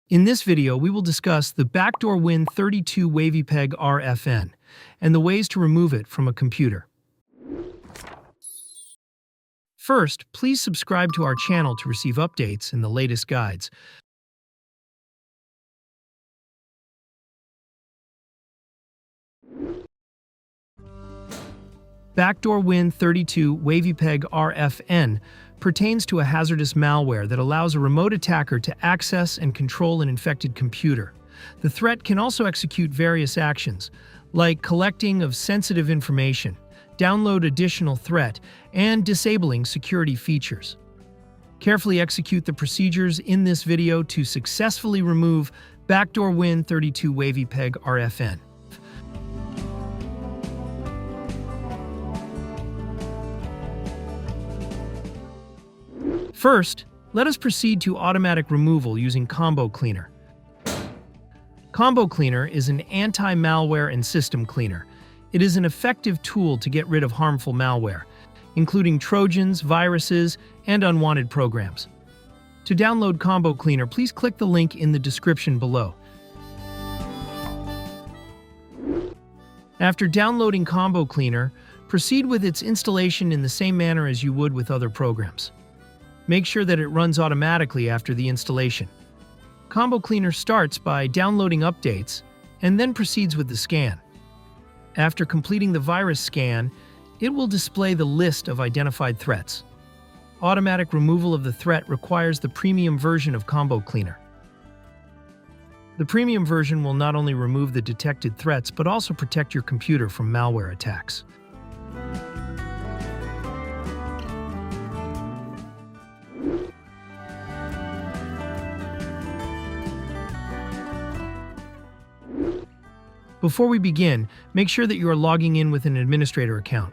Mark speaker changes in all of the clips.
Speaker 1: In this video, we will discuss the Backdoor Win32 Wavipeg RFN and the ways to remove it from a computer. First, please subscribe to our channel to receive updates and the latest guides. Backdoor Win32 Wavipeg RFN pertains to a hazardous malware that allows a remote attacker to access and control an infected computer. The threat can also execute various actions, like collecting of sensitive information, download additional threat, and disabling security features. Carefully execute the procedures in this video to successfully remove Backdoor Win32 Wavipeg RFN. First, let us proceed to automatic removal using Combo Cleaner. Combo Cleaner is an anti-malware and system cleaner. It is an effective tool to get rid of harmful malware, including Trojans, viruses, and unwanted programs. To download Combo Cleaner, please click the link in the description below. After downloading Combo Cleaner, proceed with its installation in the same manner as you would with other programs. Make sure that it runs automatically after the installation. Combo Cleaner starts by downloading updates and then proceeds with the scan. After completing the virus scan, it will display the list of identified threats. Automatic removal of the threat requires the premium version of Combo Cleaner. The premium version will not only remove the detected threats but also protect your computer from malware attacks. Before we begin, make sure that you are logging in with an administrator account.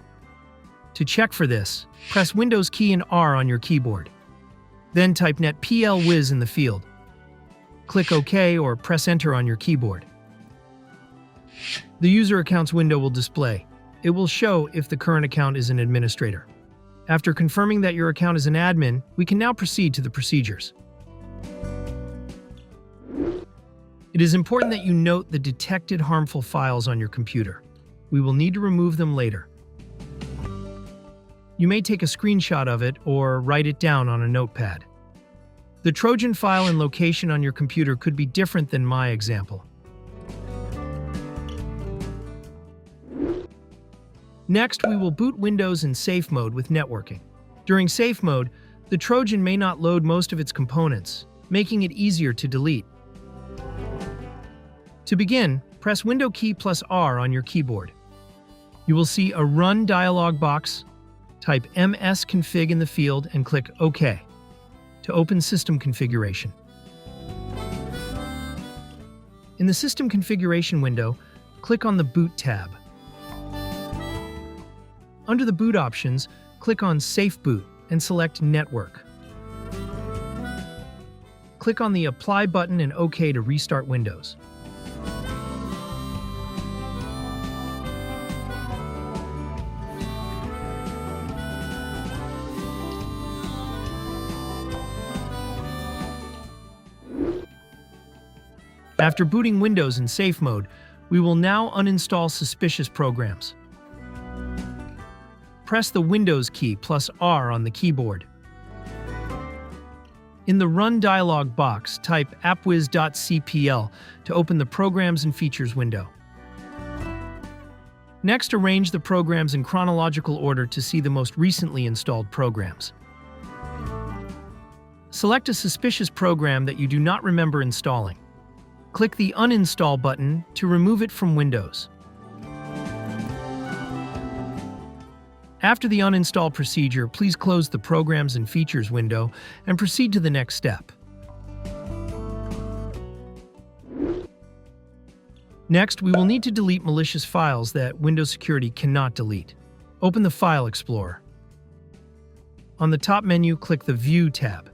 Speaker 1: To check for this, press Windows key and R on your keyboard. Then type netplwiz in the field. Click OK or press Enter on your keyboard. The User Accounts window will display. It will show if the current account is an administrator. After confirming that your account is an admin, we can now proceed to the procedures. It is important that you note the detected harmful files on your computer. We will need to remove them later. You may take a screenshot of it or write it down on a notepad. The Trojan file and location on your computer could be different than my example. Next, we will boot Windows in safe mode with networking. During safe mode, the Trojan may not load most of its components, making it easier to delete. To begin, press Window key plus R on your keyboard. You will see a Run dialog box. Type msconfig in the field and click OK to open System Configuration. In the System Configuration window, click on the Boot tab. Under the Boot options, click on Safe Boot and select Network. Click on the Apply button and OK to restart Windows. After booting Windows in safe mode, we will now uninstall suspicious programs. Press the Windows key plus R on the keyboard. In the Run dialog box, type appwiz.cpl to open the Programs and Features window. Next, arrange the programs in chronological order to see the most recently installed programs. Select a suspicious program that you do not remember installing. Click the Uninstall button to remove it from Windows. After the uninstall procedure, please close the Programs and Features window and proceed to the next step. Next, we will need to delete malicious files that Windows Security cannot delete. Open the File Explorer. On the top menu, click the View tab.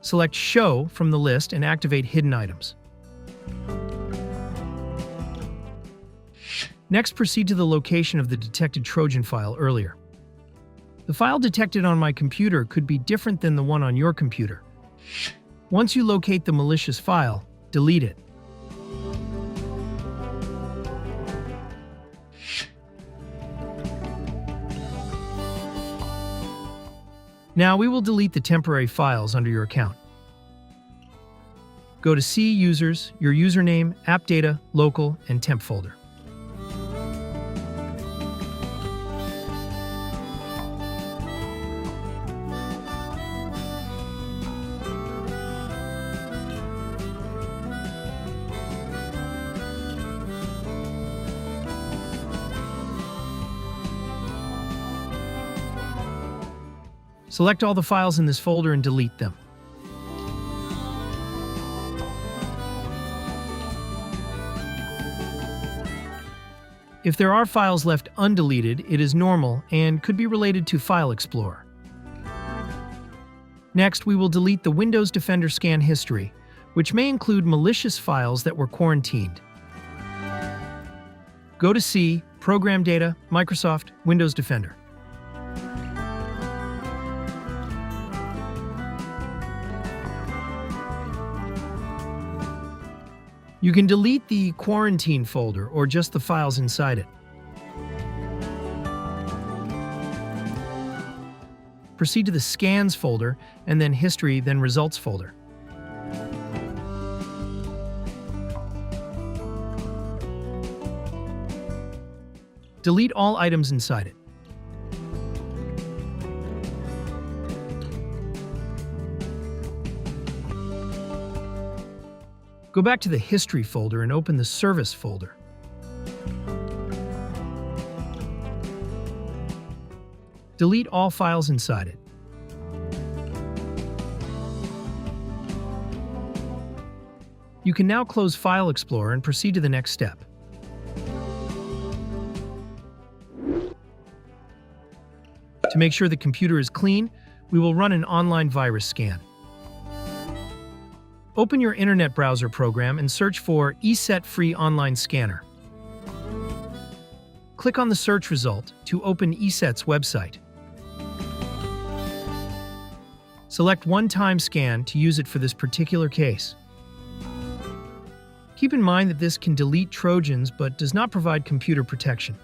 Speaker 1: Select Show from the list and activate Hidden Items. Next, proceed to the location of the detected Trojan file earlier. The file detected on my computer could be different than the one on your computer. Once you locate the malicious file, delete it. Now we will delete the temporary files under your account. Go to C Users, your username, App Data, Local, and Temp folder. Select all the files in this folder and delete them. If there are files left undeleted, it is normal and could be related to File Explorer. Next, we will delete the Windows Defender scan history, which may include malicious files that were quarantined. Go to C, Program Data, Microsoft, Windows Defender. You can delete the quarantine folder or just the files inside it. Proceed to the Scans folder and then History, then Results folder. Delete all items inside it. Go back to the History folder and open the Service folder. Delete all files inside it. You can now close File Explorer and proceed to the next step. To make sure the computer is clean, we will run an online virus scan. Open your internet browser program and search for ESET Free Online Scanner. Click on the search result to open ESET's website. Select One-Time Scan to use it for this particular case. Keep in mind that this can delete Trojans but does not provide computer protection.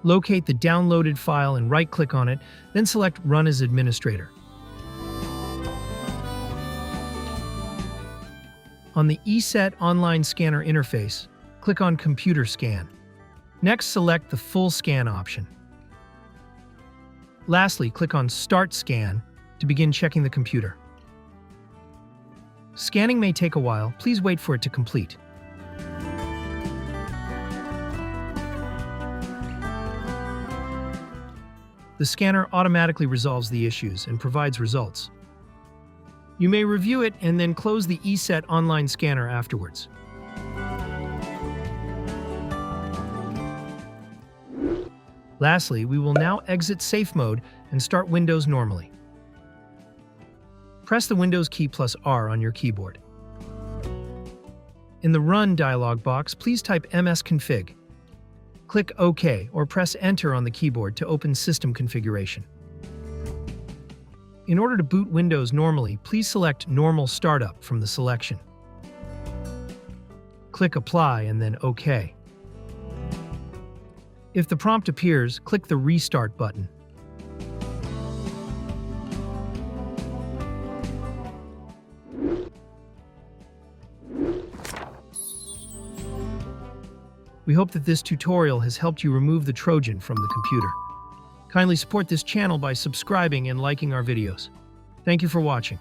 Speaker 1: Locate the downloaded file and right-click on it, then select Run as Administrator. On the ESET Online Scanner interface, click on Computer Scan. Next, select the Full Scan option. Lastly, click on Start Scan to begin checking the computer. Scanning may take a while. Please wait for it to complete. The scanner automatically resolves the issues and provides results. You may review it and then close the ESET Online Scanner afterwards. Lastly, we will now exit Safe Mode and start Windows normally. Press the Windows key plus R on your keyboard. In the Run dialog box, please type msconfig. Click OK or press Enter on the keyboard to open System Configuration. In order to boot Windows normally, please select Normal Startup from the selection. Click Apply and then OK. If the prompt appears, click the Restart button. We hope that this tutorial has helped you remove the Trojan from the computer. Kindly support this channel by subscribing and liking our videos. Thank you for watching.